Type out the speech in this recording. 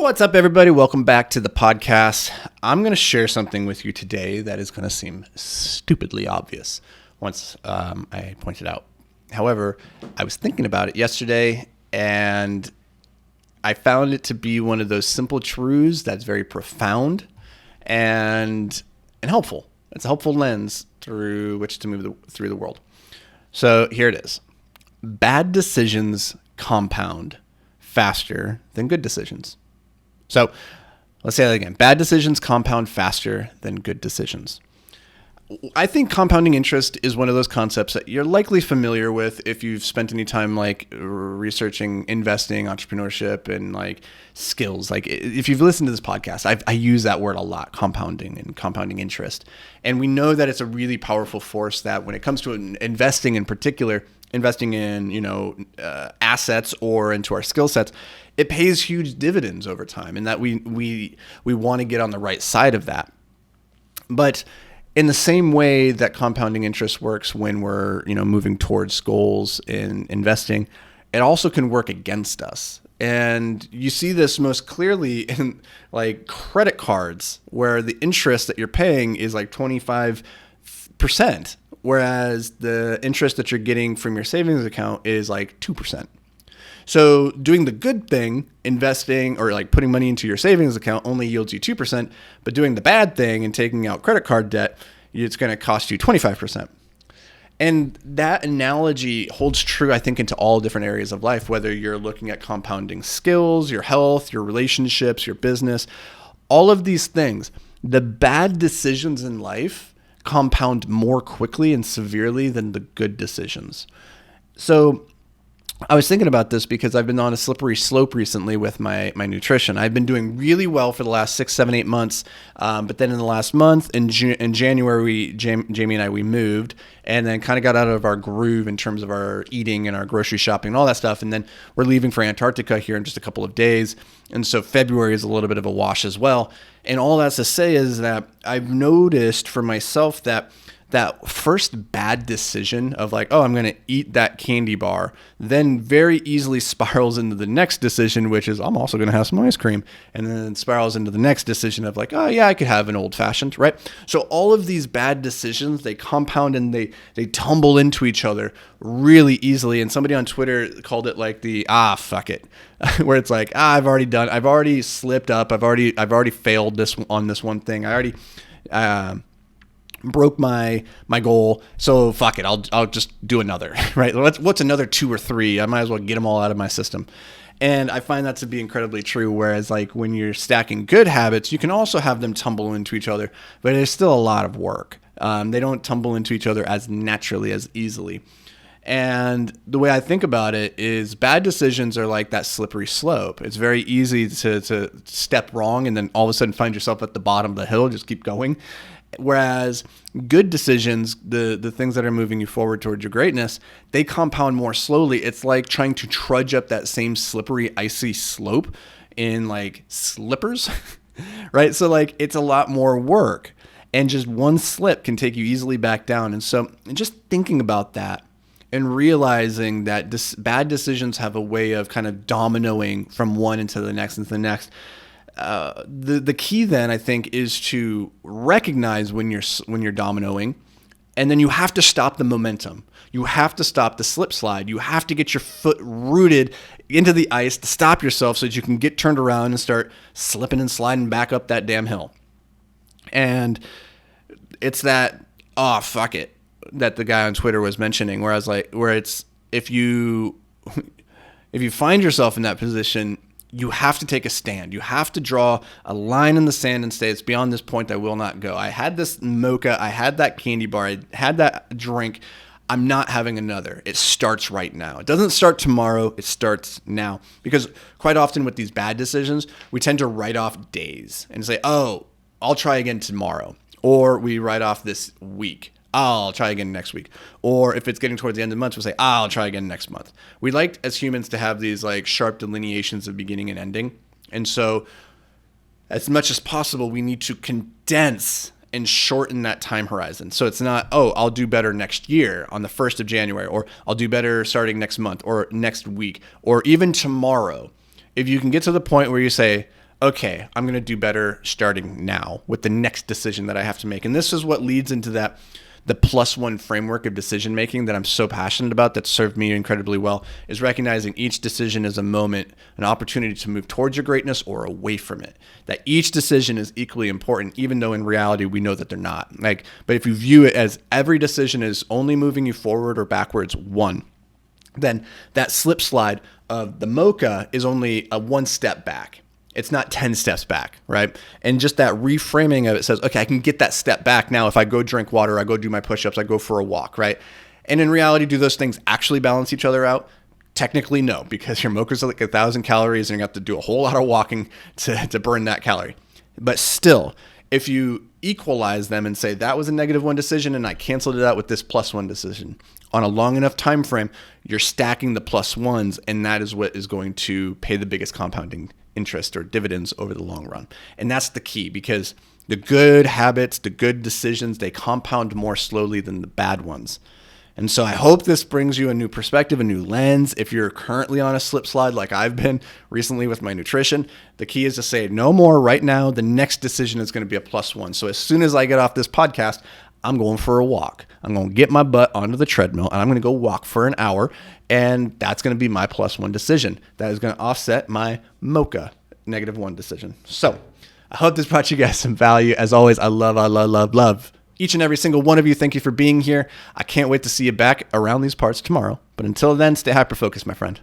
What's up, everybody? Welcome back to the podcast. I'm going to share something with you today that is going to seem stupidly obvious once I point it out. However, I was thinking about it yesterday, and I found it to be one of those simple truths that's very profound and helpful. It's a helpful lens through which to move through the world. So here it is. Bad decisions compound faster than good decisions. So let's say that again. Bad decisions compound faster than good decisions. I think compounding interest is one of those concepts that you're likely familiar with if you've spent any time like researching investing, entrepreneurship, and like skills. Like if you've listened to this podcast, I use that word a lot, compounding and compounding interest. And we know that it's a really powerful force that when it comes to investing in particular, investing in, assets or into our skill sets, it pays huge dividends over time, and that we want to get on the right side of that. But in the same way that compounding interest works when we're, moving towards goals in investing, it also can work against us. And you see this most clearly in like credit cards, where the interest that you're paying is like 25%, whereas the interest that you're getting from your savings account is like 2%. So doing the good thing, investing or like putting money into your savings account only yields you 2%, but doing the bad thing and taking out credit card debt, it's going to cost you 25%. And that analogy holds true, I think, into all different areas of life, whether you're looking at compounding skills, your health, your relationships, your business, all of these things. The bad decisions in life compound more quickly and severely than the good decisions. So I was thinking about this because I've been on a slippery slope recently with my nutrition. I've been doing really well for the last 6, 7, 8 months. But then in the last month, in January, Jamie and I, we moved and then kind of got out of our groove in terms of our eating and our grocery shopping and all that stuff. And then we're leaving for Antarctica here in just a couple of days. And so February is a little bit of a wash as well. And all that's to say is that I've noticed for myself that first bad decision of like, oh, I'm going to eat that candy bar, then very easily spirals into the next decision, which is I'm also going to have some ice cream. And then spirals into the next decision of like, oh yeah, I could have an old fashioned, right? So all of these bad decisions, they compound and they tumble into each other really easily. And somebody on Twitter called it like the, fuck it, where it's like, I've already slipped up. I've already failed on this one thing. I already, broke my goal, so fuck it, I'll just do another, right? What's another 2 or 3? I might as well get them all out of my system. And I find that to be incredibly true, whereas like when you're stacking good habits, you can also have them tumble into each other, but it's still a lot of work. They don't tumble into each other as naturally, as easily. And the way I think about it is bad decisions are like that slippery slope. It's very easy to step wrong and then all of a sudden find yourself at the bottom of the hill, just keep going. Whereas good decisions, the things that are moving you forward towards your greatness, they compound more slowly. It's like trying to trudge up that same slippery, icy slope in like slippers, right? So like it's a lot more work, and just one slip can take you easily back down. And so just thinking about that and realizing that bad decisions have a way of kind of dominoing from one into the next into the next. The key then, I think, is to recognize when you're dominoing, and then you have to stop the momentum. You have to stop the slip slide. You have to get your foot rooted into the ice to stop yourself so that you can get turned around and start slipping and sliding back up that damn hill. And it's that, oh, fuck it, that the guy on Twitter was mentioning, where it's if you find yourself in that position, you have to take a stand. You have to draw a line in the sand and say, it's beyond this point, I will not go. I had this mocha, I had that candy bar, I had that drink. I'm not having another. It starts right now. It doesn't start tomorrow, it starts now. Because quite often with these bad decisions, we tend to write off days and say, oh, I'll try again tomorrow. Or we write off this week. I'll try again next week. Or if it's getting towards the end of the month, we'll say, I'll try again next month. We like as humans to have these like sharp delineations of beginning and ending. And so as much as possible, we need to condense and shorten that time horizon. So it's not, oh, I'll do better next year on the 1st of January, or I'll do better starting next month or next week, or even tomorrow. If you can get to the point where you say, okay, I'm going to do better starting now with the next decision that I have to make. And this is what leads into the +1 framework of decision making that I'm so passionate about, that served me incredibly well, is recognizing each decision as a moment, an opportunity to move towards your greatness or away from it. That each decision is equally important, even though in reality we know that they're not. But if you view it as every decision is only moving you forward or backwards one, then that slip slide of the mocha is only a 1 step back. It's not 10 steps back, right? And just that reframing of it says, okay, I can get that step back now if I go drink water, I go do my push-ups, I go for a walk, right? And in reality, do those things actually balance each other out? Technically, no, because your mocha's like 1,000 calories and you have to do a whole lot of walking to burn that calorie. But still, if you equalize them and say that was a -1 decision and I canceled it out with this +1 decision, on a long enough time frame, you're stacking the +1s, and that is what is going to pay the biggest compounding interest or dividends over the long run. And that's the key, because the good habits, the good decisions, they compound more slowly than the bad ones. And so I hope this brings you a new perspective, a new lens. If you're currently on a slip slide like I've been recently with my nutrition, the key is to say no more right now. The next decision is going to be a +1. So as soon as I get off this podcast, I'm going for a walk. I'm going to get my butt onto the treadmill and I'm going to go walk for an hour. And that's going to be my +1 decision. That is going to offset my mocha -1 decision. So I hope this brought you guys some value. As always, I love each and every single one of you. Thank you for being here. I can't wait to see you back around these parts tomorrow. But until then, stay hyper-focused, my friend.